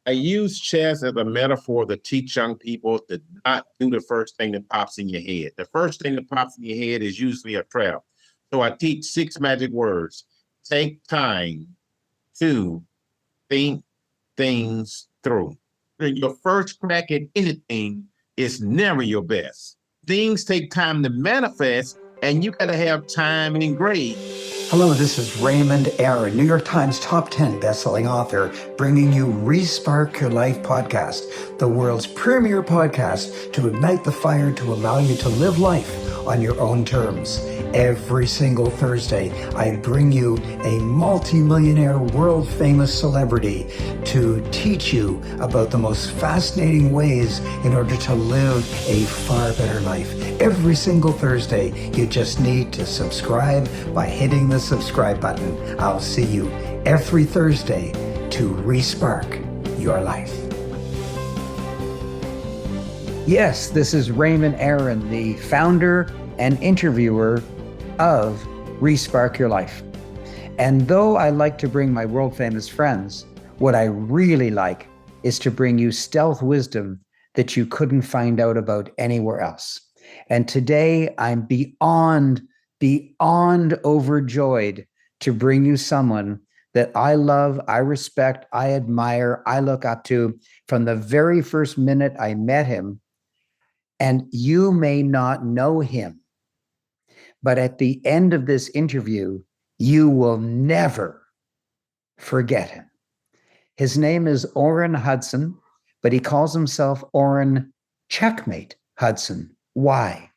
I use chess as a metaphor to teach young people to not do the first thing that pops in your head. The first thing that pops in your head is usually a trap. So I teach 6 magic words. Take time to think things through. Your first crack at anything is never your best. Things take time to manifest, and you got to have time and grace. Hello, this is Raymond, Orrin, New York Times top 10 bestselling author, bringing you Respark Your Life podcast, the world's premier podcast to ignite the fire to allow you to live life on your own terms. Every single Thursday, I bring you a multi-millionaire, world-famous celebrity to teach you about the most fascinating ways in order to live a far better life. Every single Thursday, you just need to subscribe by hitting the subscribe button. I'll see you every Thursday to respark your life. Yes, this is Raymond, Orrin, the founder and interviewer of Respark Your Life. And though I like to bring my world famous friends, what I really like is to bring you stealth wisdom that you couldn't find out about anywhere else. And today I'm beyond overjoyed to bring you someone that I love, I respect, I admire, I look up to from the very first minute I met him. And you may not know him, but at the end of this interview, you will never forget him. His name is Orrin Hudson, but he calls himself Orrin Checkmate Hudson. Why?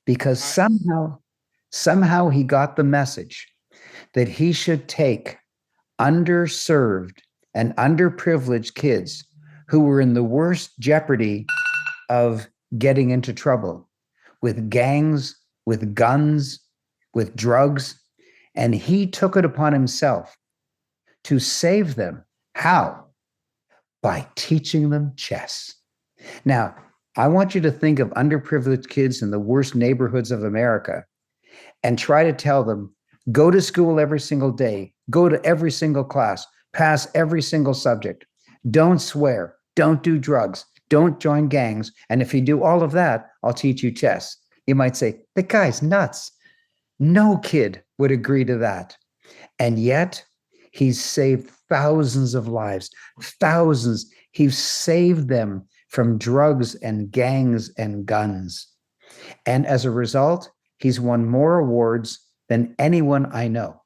Because somehow he got the message that he should take underserved and underprivileged kids who were in the worst jeopardy of getting into trouble with gangs, with guns, with drugs, and he took it upon himself to save them. How? By teaching them chess. Now, I want you to think of underprivileged kids in the worst neighborhoods of America and try to tell them, go to school every single day, go to every single class, pass every single subject, don't swear, don't do drugs, don't join gangs, and if you do all of that, I'll teach you chess. You might say, the guy's nuts. No kid would agree to that. And yet, he's saved thousands of lives, thousands. He's saved them from drugs and gangs and guns. And as a result, he's won more awards than anyone I know.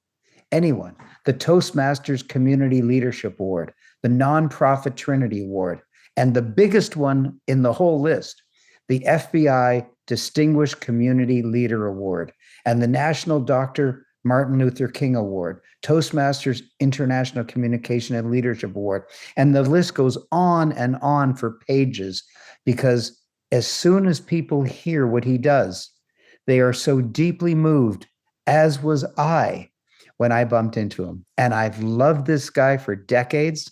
Anyone. The Toastmasters Community Leadership Award, the Nonprofit Trinity Award, and the biggest one in the whole list, the FBI Distinguished Community Leader Award, and the National Dr. Martin Luther King Award, Toastmasters International Communication and Leadership Award. And the list goes on and on for pages, because as soon as people hear what he does, they are so deeply moved, as was I when I bumped into him. And I've loved this guy for decades.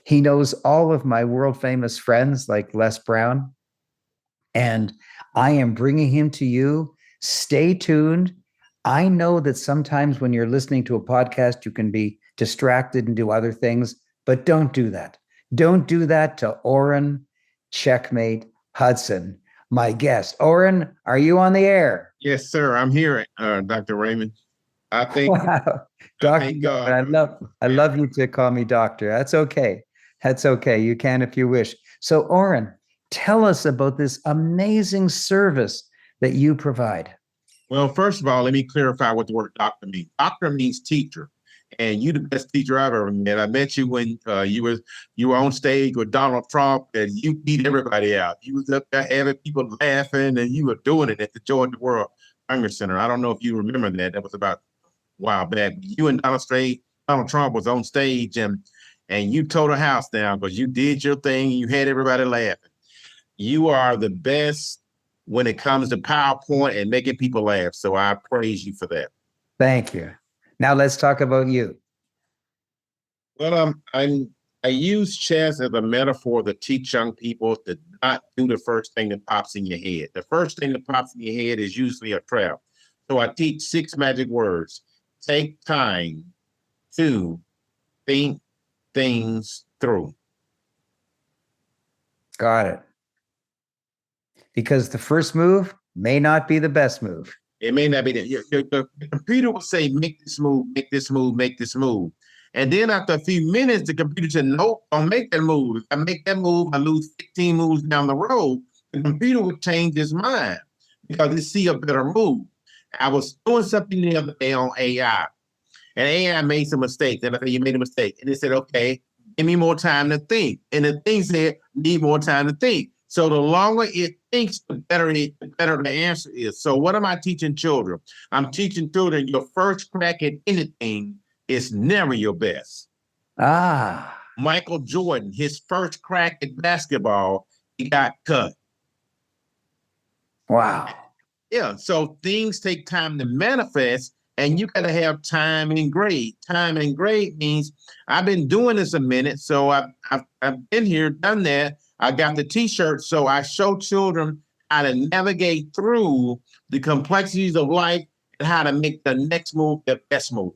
He knows all of my world famous friends like Les Brown. And I am bringing him to you. Stay tuned. I know that sometimes when you're listening to a podcast, you can be distracted and do other things, but don't do that. Don't do that to Orrin Checkmate Hudson, my guest. Orrin, are you on the air? Yes, sir. I'm here, Dr. Raymond. I think, wow. Doctor, I love you to call me doctor. That's okay. That's okay. You can if you wish. So, Orrin, tell us about this amazing service that you provide. Well, first of all, let me clarify what the word doctor means. Doctor means teacher, and you're the best teacher I've ever met. I met you when you were on stage with Donald Trump, and you beat everybody out. You was up there having people laughing, and you were doing it at the Joy in the World Hunger Center. I don't know if you remember that. That was about a while back. You and Donald Trump was on stage, and you tore the house down because you did your thing. And you had everybody laughing. You are the best when it comes to PowerPoint and making people laugh. So I praise you for that. Thank you. Now let's talk about you. Well, I use chess as a metaphor to teach young people to not do the first thing that pops in your head. The first thing that pops in your head is usually a trap. So I teach 6 magic words. Take time to think things through. Got it. Because the first move may not be the best move. It may not be that. The computer will say, make this move, make this move, make this move. And then after a few minutes, the computer said, nope, don't make that move. If I make that move, I lose 15 moves down the road. The computer would change its mind because it see a better move. I was doing something the other day on AI, and AI made some mistakes. And I said, you made a mistake. And it said, okay, give me more time to think. And the thing said, need more time to think. So the longer it thinks, the better the answer is. So what am I teaching children? I'm teaching children your first crack at anything is never your best. Ah, Michael Jordan, his first crack at basketball, he got cut. wow. Yeah, so things take time to manifest, and you got to have time and grade. Time and grade means I've been doing this a minute, so I've been here, done that. I got the T-shirt, so I show children how to navigate through the complexities of life and how to make the next move the best move.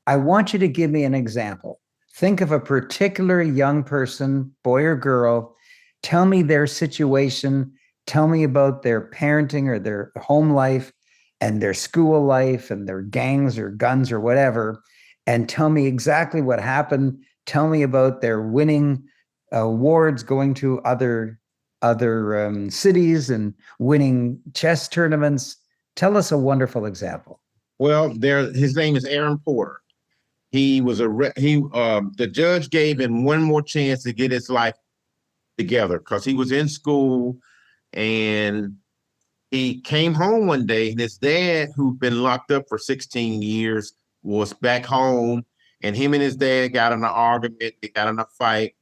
I want you to give me an example. Think of a particular young person, boy or girl. Tell me their situation. Tell me about their parenting or their home life and their school life and their gangs or guns or whatever. And tell me exactly what happened. Tell me about their winning awards, going to other cities and winning chess tournaments. Tell us a wonderful example. Well, his name is Aaron Porter. He was the judge gave him one more chance to get his life together because he was in school, and he came home one day, and his dad, who'd been locked up for 16 years, was back home, and him and his dad got in an argument. They got in a fight,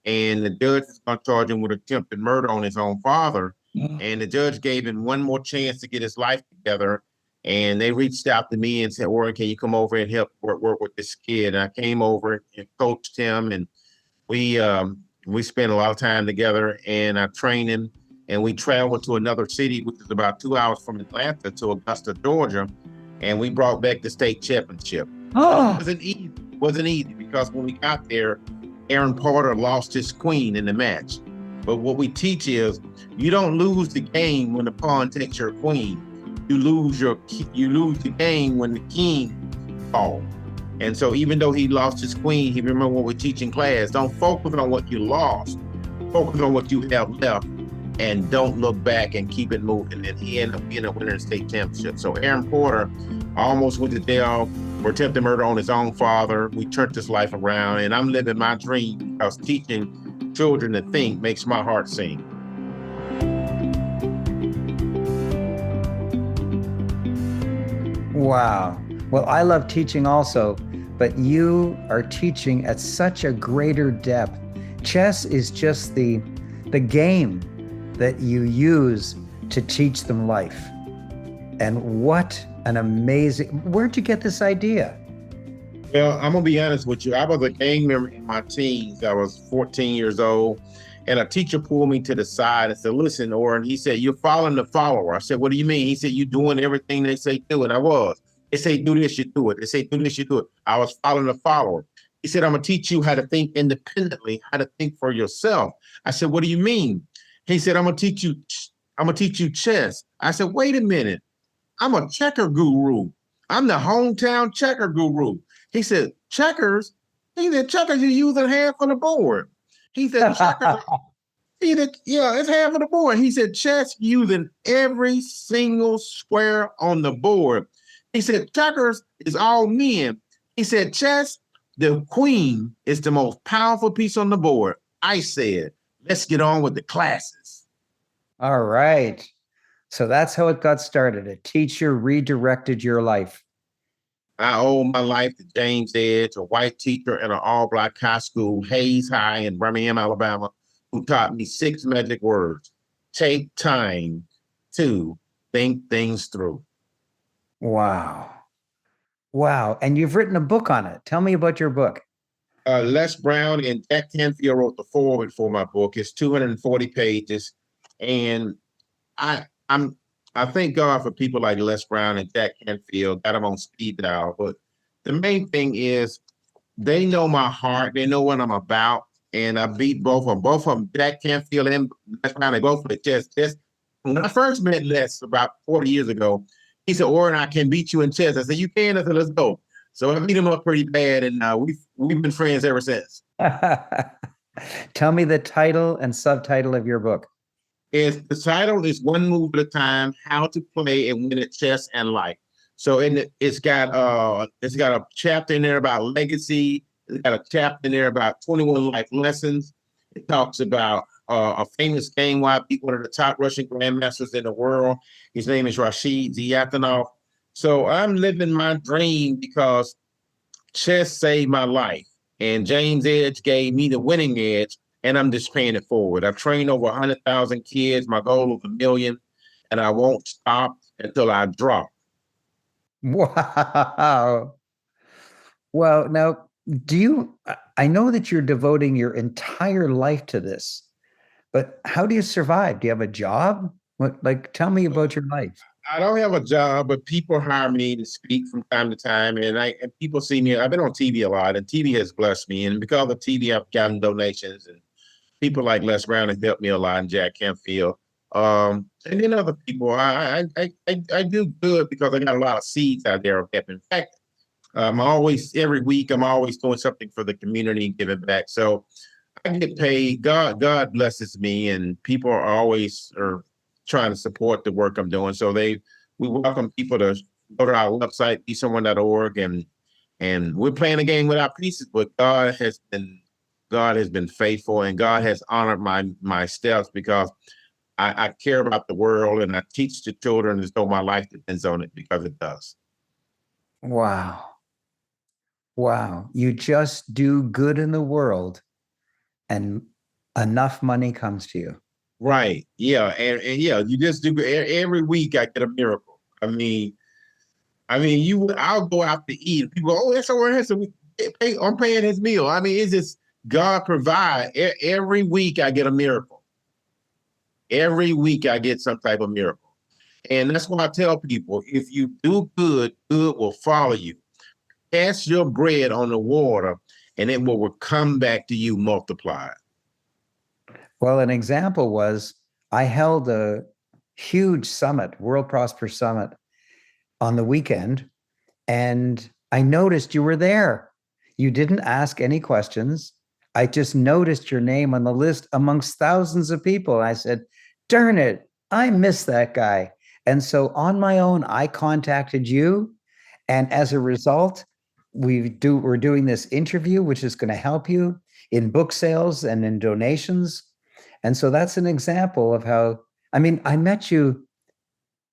and the judge is going to charge him with attempted murder on his own father. And the judge gave him one more chance to get his life together. And they reached out to me and said, Orrin, can you come over and help work with this kid? And I came over and coached him, and we spent a lot of time together, and I trained him, and we traveled to another city, which is about 2 hours from Atlanta, to Augusta, Georgia, and we brought back the state championship. Oh, It wasn't easy because when we got there, Aaron Porter lost his queen in the match. But what we teach is you don't lose the game when the pawn takes your queen. You lose the game when the king falls. And so even though he lost his queen, he remember what we teach in class. Don't focus on what you lost. Focus on what you have left, and don't look back and keep it moving. And he ended up being a winner in the state championship. So Aaron Porter almost went to jail for attempted murder on his own father. We turned his life around, and I'm living my dream because teaching children to think makes my heart sing. wow. Well, I love teaching also, but you are teaching at such a greater depth. Chess is just the game that you use to teach them life. And what an amazing, where'd you get this idea? Well, I'm gonna be honest with you. I was a gang member in my teens. I was 14 years old, and a teacher pulled me to the side and said, listen, Orrin, he said, you're following the follower. I said, what do you mean? He said, you're doing everything they say do it. I was. They say do this, you do it. They say do this, you do it. I was following the follower. He said, I'm gonna teach you how to think independently, how to think for yourself. I said, what do you mean? He said, I'm gonna teach you chess. I said, wait a minute. I'm a checker guru. I'm the hometown checker guru. He said, checkers? He said, checkers, you're using half of the board. He said, checkers, yeah, it's half of the board. He said, chess using every single square on the board. He said, checkers is all men. He said, chess, the queen is the most powerful piece on the board. I said, let's get on with the classes. All right. So that's how it got started. A teacher redirected your life. I owe my life to James Edge, a white teacher in an all-black high school, Hayes High in Birmingham, Alabama, who taught me 6 magic words. Take time to think things through. Wow. Wow. And you've written a book on it. Tell me about your book. Les Brown and Jack Canfield wrote the foreword for my book. It's 240 pages. And I thank God for people like Les Brown and Jack Canfield, got them on speed dial. But the main thing is they know my heart. They know what I'm about. and I beat both of them. Both of them, Jack Canfield and Les Brown, they both played chess. When I first met Les about 40 years ago, he said, Orrin, I can beat you in chess. I said, you can? I said, let's go. So I beat him up pretty bad, and we've been friends ever since. Tell me the title and subtitle of your book. The title is One Move at a Time: How to Play and Win at Chess and Life. So it's got a chapter in there about legacy. It's got a chapter in there about 21 life lessons. It talks about a famous game why I beat one of the top Russian grandmasters in the world. His name is Rashid Ziyatanov. So I'm living my dream because chess saved my life. And James Edge gave me the winning edge, and I'm just paying it forward. I've trained over 100,000 kids. My goal is 1 million, and I won't stop until I drop. Wow. Well, now, I know that you're devoting your entire life to this, but how do you survive? Do you have a job? Tell me about your life. I don't have a job, but people hire me to speak from time to time, and people see me. I've been on TV a lot, and TV has blessed me. And because of TV, I've gotten donations, and people like Les Brown have helped me a lot, and Jack Canfield. And then other people. I do good because I got a lot of seeds out there of help. In fact, every week I'm always doing something for the community and giving back. So I get paid. God blesses me, and people are trying to support the work I'm doing. So we welcome people to go to our website, besomeone.org, and we're playing a game without pieces, but God has been faithful, and God has honored my steps because I care about the world, and I teach the children as though my life depends on it, because it does. Wow. Wow. You just do good in the world and enough money comes to you. Right. Yeah. And yeah, you just do every week I get a miracle. I mean, I'll go out to eat. People go, oh, that's so handsome. I'm paying his meal. I mean, it's just God provide. Every week I get a miracle. Every week I get some type of miracle. And that's why I tell people, if you do good, good will follow you. Cast your bread on the water, and it will come back to you multiplied. Well, an example was I held a huge summit, World Prosper Summit, on the weekend, and I noticed you were there. You didn't ask any questions. I just noticed your name on the list amongst thousands of people. I said, darn it, I miss that guy. And so on my own, I contacted you. And as a result, we're doing this interview, which is going to help you in book sales and in donations. And so that's an example of how, I met you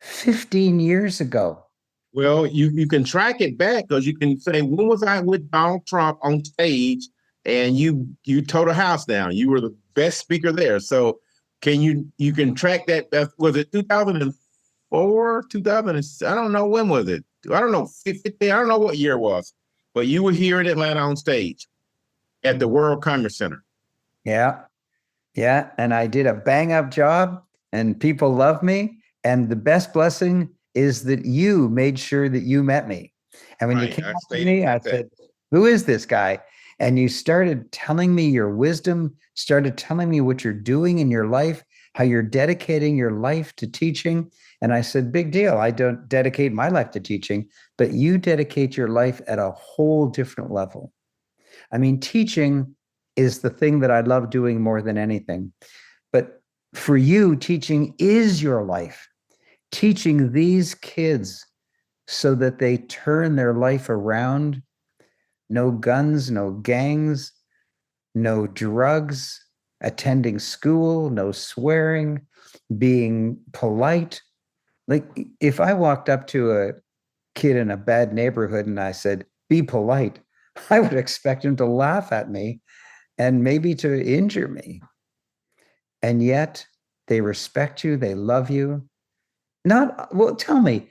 15 years ago. Well, you can track it back, because you can say, when was I with Donald Trump on stage, and you tore the house down. You were the best speaker there. So you can track that. Was it 2004, 2000? I don't know, when was it? I don't know, 50, I don't know what year it was, but you were here in Atlanta on stage at the World Congress Center. Yeah. Yeah. And I did a bang up job, and people love me. And the best blessing is that you made sure that you met me. And when you came up to me, I said, who is this guy? And you started telling me your wisdom, started telling me what you're doing in your life, how you're dedicating your life to teaching. And I said, big deal. I don't dedicate my life to teaching, but you dedicate your life at a whole different level. I mean, teaching is the thing that I love doing more than anything. But for you, teaching is your life. Teaching these kids so that they turn their life around. No guns, no gangs, no drugs, attending school, no swearing, being polite. Like, if I walked up to a kid in a bad neighborhood and I said, be polite, I would expect him to laugh at me and maybe to injure me. And yet they respect you, they love you. Well, tell me,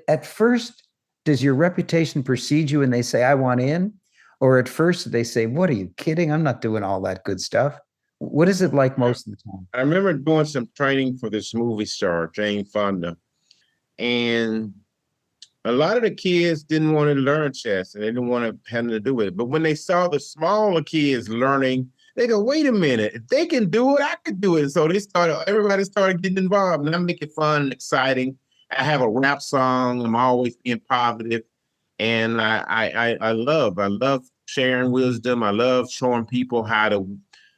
at first, does your reputation precede you and they say, I want in? Or at first they say, what are you kidding? I'm not doing all that good stuff. What is it like most of the time? I remember doing some training for this movie star, Jane Fonda, and a lot of the kids didn't want to learn chess, and they didn't want to have to do with it. But when they saw the smaller kids learning They go, wait a minute, if they can do it, I could do it. So everybody started getting involved, and I make it fun and exciting. I have a rap song. I'm always being positive, and I love sharing wisdom. I love showing people how to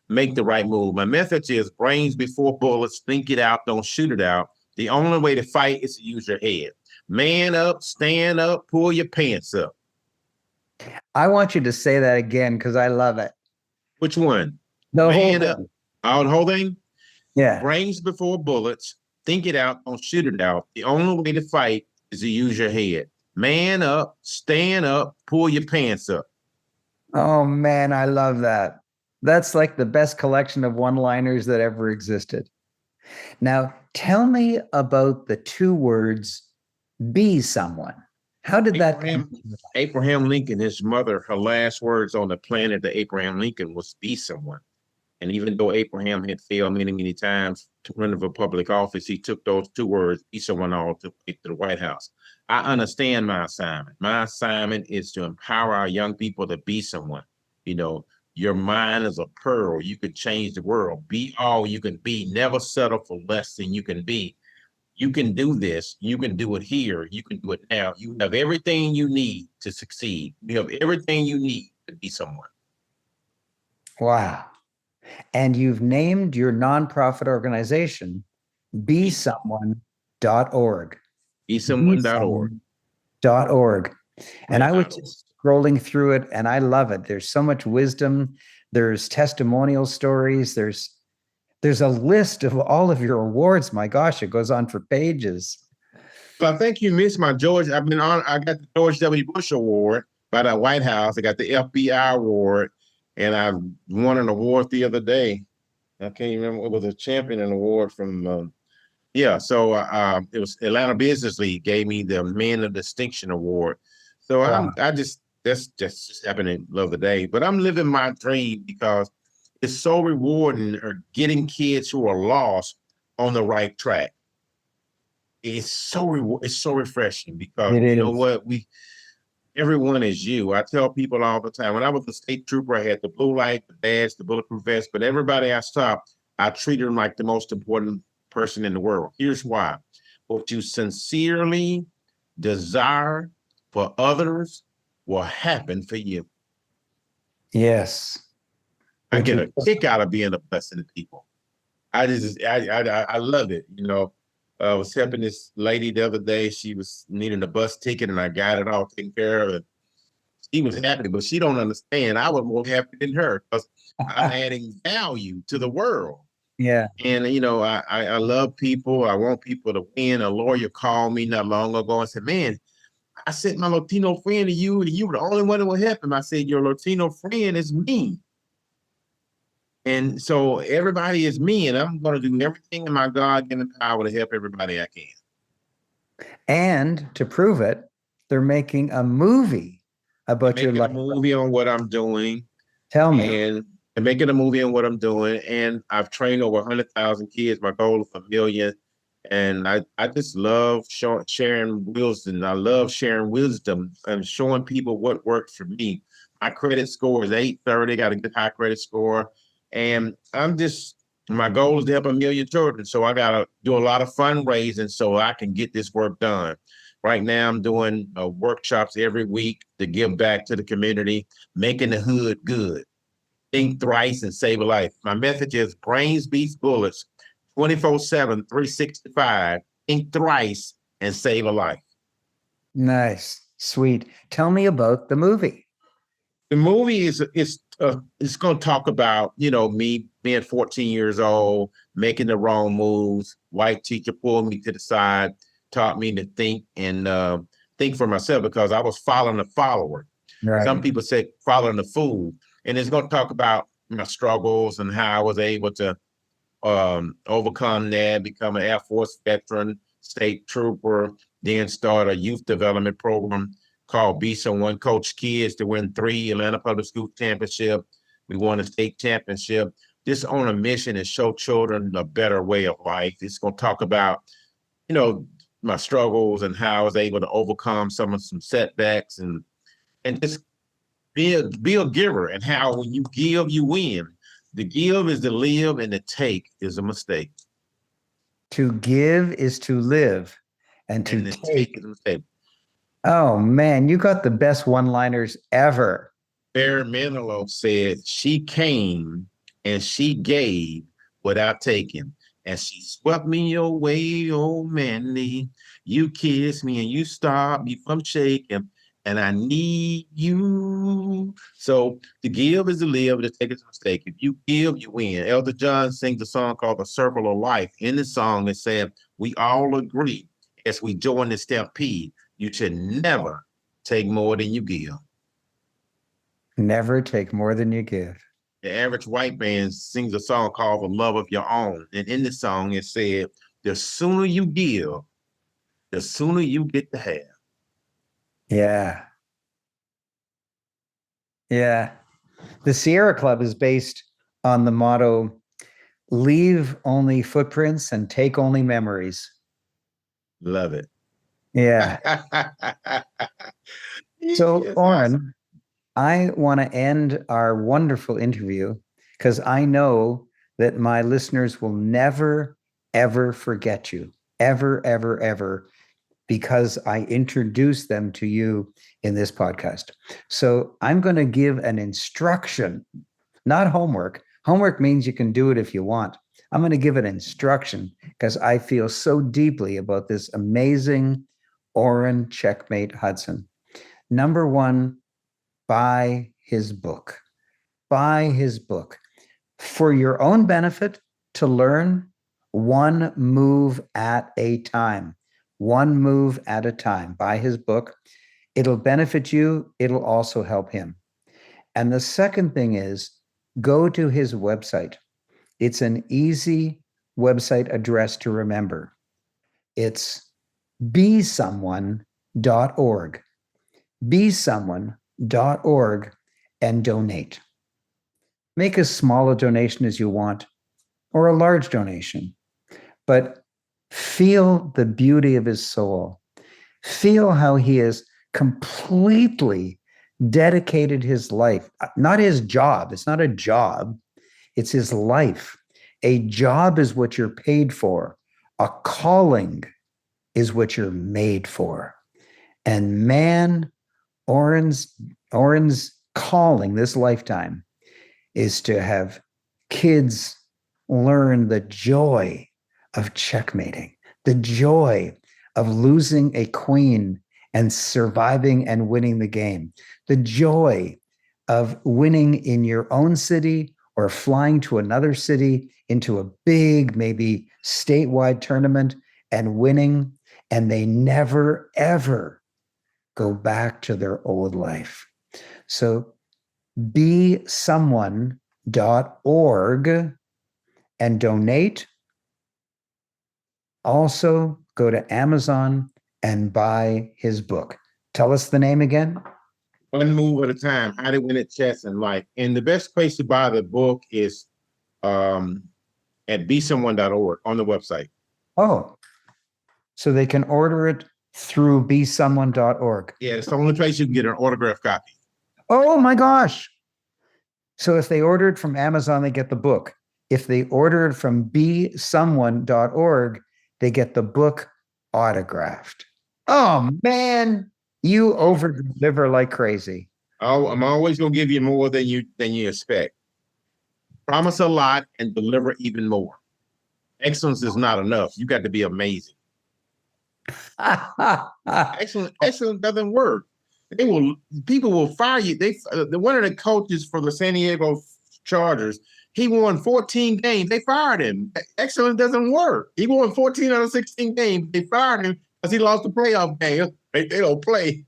make the right move. My message is brains before bullets. Think it out, don't shoot it out. The only way to fight is to use your head. Man up, stand up, pull your pants up. I want you to say that again because I love it. Which one? The whole Man up. thing. Oh, the whole thing? Yeah. Brains before bullets. Think it out, don't shoot it out. The only way to fight is to use your head. Man up, stand up, pull your pants up. Oh man, I love that. That's like the best collection of one-liners that ever existed. Now, tell me about the two words, be someone. How did that come? Abraham Lincoln, his mother, her last words on the planet to Abraham Lincoln was be someone. And even though Abraham had failed many, many times to run for public office, he took those two words, be someone, all to the White House. I understand my assignment. My assignment is to empower our young people to be someone. You know, your mind is a pearl. You can change the world. Be all you can be. Never settle for less than you can be. You can do this. You can do it here. You can do it now. You have everything you need to succeed. You have everything you need to be someone. Wow. And you've named your nonprofit organization besomeone.org. Besomeone.org. Besomeone.org. And I was just scrolling through it and I love it. There's so much wisdom. There's testimonial stories. There's a list of all of your awards. My gosh, it goes on for pages. So I think you missed my George. I got the George W. Bush Award by the White House. I got the FBI award, and I won an award the other day. I can't remember. It was a champion award from, So it was Atlanta Business League gave me the Man of Distinction Award. So Wow. that's just happening the other day. But I'm living my dream because it's so rewarding or getting kids who are lost on the right track. It's so refreshing because you know what, everyone is you. I tell people all the time, when I was a state trooper, I had the blue light, the badge, the bulletproof vest, but everybody I stopped, I treated them like the most important person in the world. Here's why. What you sincerely desire for others will happen for you. Yes. I get a kick out of being a blessing to people. I love it. You know, I was helping this lady the other day. She was needing a bus ticket and I got it all taken care of. And she was happy, but she don't understand. I was more happy than her because I'm adding value to the world. Yeah. And, you know, I love people. I want people to win. A lawyer called me not long ago and said, man, I sent my Latino friend to you and you were the only one that will help him. I said, your Latino friend is me. And so everybody is me, and I'm going to do everything in my God-given power to help everybody I can. And to prove it, they're making a movie about your life. A movie on what I'm doing. Tell me. And making a movie on what I'm doing. And I've trained over 100,000 kids. My goal is 1 million. And I just love sharing wisdom. I love sharing wisdom and showing people what worked for me. My credit score is 830. Got a good high credit score. And my goal is to help 1 million children. So I got to do a lot of fundraising so I can get this work done. Right now, I'm doing workshops every week to give back to the community, making the hood good. Think thrice and save a life. My message is brains beats bullets, 24/7, 365. Think thrice and save a life. Nice. Sweet. Tell me about the movie. The movie is going to talk about, you know, me being 14 years old, making the wrong moves. White teacher pulled me to the side, taught me to think and think for myself because I was following a follower. Right. Some people say following the fool. And it's going to talk about my struggles and how I was able to overcome that, become an Air Force veteran, state trooper, then start a youth development program called Be Someone, coach kids to win 3 Atlanta Public School Championship. We won a state championship. Just on a mission to show children a better way of life. It's going to talk about, you know, my struggles and how I was able to overcome some setbacks and just be a giver and how when you give, you win. The give is to live, and the take is a mistake. To give is to live, and to And the take. take is a mistake. Oh man, you got the best one-liners ever. Barry Manilow said she came and she gave without taking. And she swept me away, oh Mandy. You kissed me and you stopped me from shaking. And I need you. So to give is to live, to take is a mistake. If you give, you win. Elder John sings a song called The Circle of Life. In the song, it said, we all agree as we join the stampede, you should never take more than you give. Never take more than you give. The average white man sings a song called The Love of Your Own. And in the song, it said, the sooner you give, the sooner you get to have. Yeah. Yeah. The Sierra Club is based on the motto, leave only footprints and take only memories. Love it. Yeah. So, Yes, Orrin, awesome. I want to end our wonderful interview because I know that my listeners will never, ever forget you. Ever, ever, ever, because I introduced them to you in this podcast. So I'm going to give an instruction, not homework. Homework means you can do it if you want. I'm going to give an instruction because I feel so deeply about this amazing Orrin Checkmate Hudson. Number one, buy his book. Buy his book for your own benefit to learn one move at a time. One move at a time. Buy his book. It'll benefit you. It'll also help him. And the second thing is go to his website. It's an easy website address to remember. It's besomeone.org. Besomeone.org and donate. Make as small a donation as you want or a large donation, but feel the beauty of his soul. Feel how he has completely dedicated his life, not his job. It's not a job, it's his life. A job is what you're paid for, a calling is what you're made for. And man, Orrin's calling this lifetime is to have kids learn the joy of checkmating, the joy of losing a queen and surviving and winning the game, the joy of winning in your own city or flying to another city into a big, maybe statewide tournament and winning, and they never, ever go back to their old life. So besomeone.org and donate. Also, go to Amazon and buy his book. Tell us the name again. One move at a time, how to win at chess and life. And the best place to buy the book is at besomeone.org on the website. Oh, so they can order it through besomeone.org. Yeah, it's the only place you can get an autographed copy. Oh my gosh. So if they order it from Amazon, they get the book. If they order it from besomeone.org, they get the book autographed. Oh man, you over deliver like crazy. Oh, I'm always gonna give you more than you expect. Promise a lot and deliver even more. Excellence is not enough. You got to be amazing. Excellent doesn't work. People will fire you. One of the coaches for the San Diego Chargers, he won 14 games. They fired him. Excellence doesn't work. He won 14 out of 16 games. They fired him because he lost the playoff game. They don't play.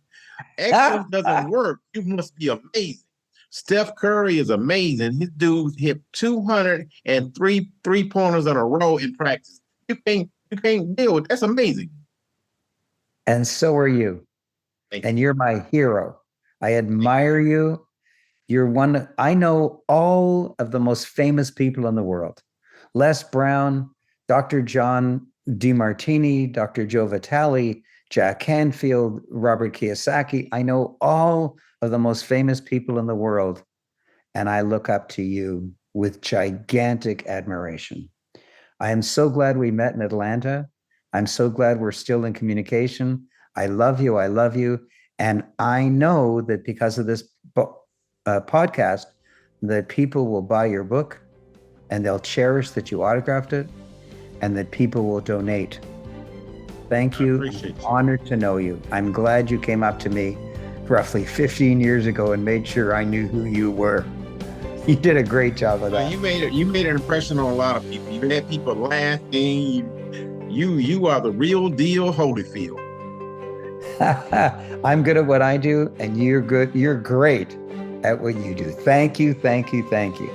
Excellence doesn't work. You must be amazing. Steph Curry is amazing. His dude hit 203 3-pointers in a row in practice. You can't deal with that's amazing. And so are you. And you're my hero. I admire you. You're one. I know all of the most famous people in the world. Les Brown, Dr. John DeMartini, Dr. Joe Vitale, Jack Canfield, Robert Kiyosaki. I know all of the most famous people in the world. And I look up to you. with gigantic admiration. I am so glad we met in Atlanta. I'm so glad we're still in communication. I love you. I love you. And I know that because of this podcast, that people will buy your book and they'll cherish that you autographed it and that people will donate. Thank you. I'm honored to know you. I'm glad you came up to me roughly 15 years ago and made sure I knew who you were. You did a great job of that. You made an impression on a lot of people. You had people laughing. You are the real deal, Holyfield. I'm good at what I do, and you're good. You're great at what you do. Thank you, thank you, thank you.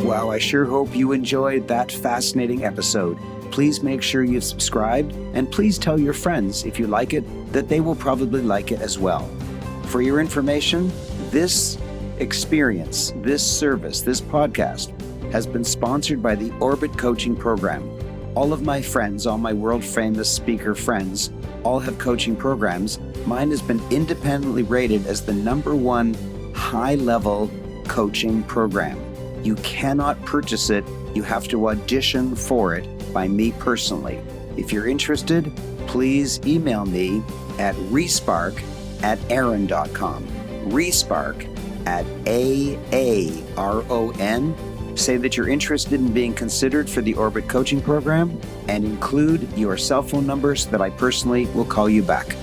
Wow, I sure hope you enjoyed that fascinating episode. Please make sure you've subscribed, and please tell your friends, if you like it, that they will probably like it as well. For your information, this experience, this service, this podcast has been sponsored by the Orbit Coaching Program. All of my friends, all my world-famous speaker friends, all have coaching programs. Mine has been independently rated as the #1 high-level coaching program. You cannot purchase it. You have to audition for it by me personally. If you're interested, please email me at respark@aaron.com. respark@AARON. Say that you're interested in being considered for the Orbit Coaching Program and include your cell phone number so that I personally will call you back.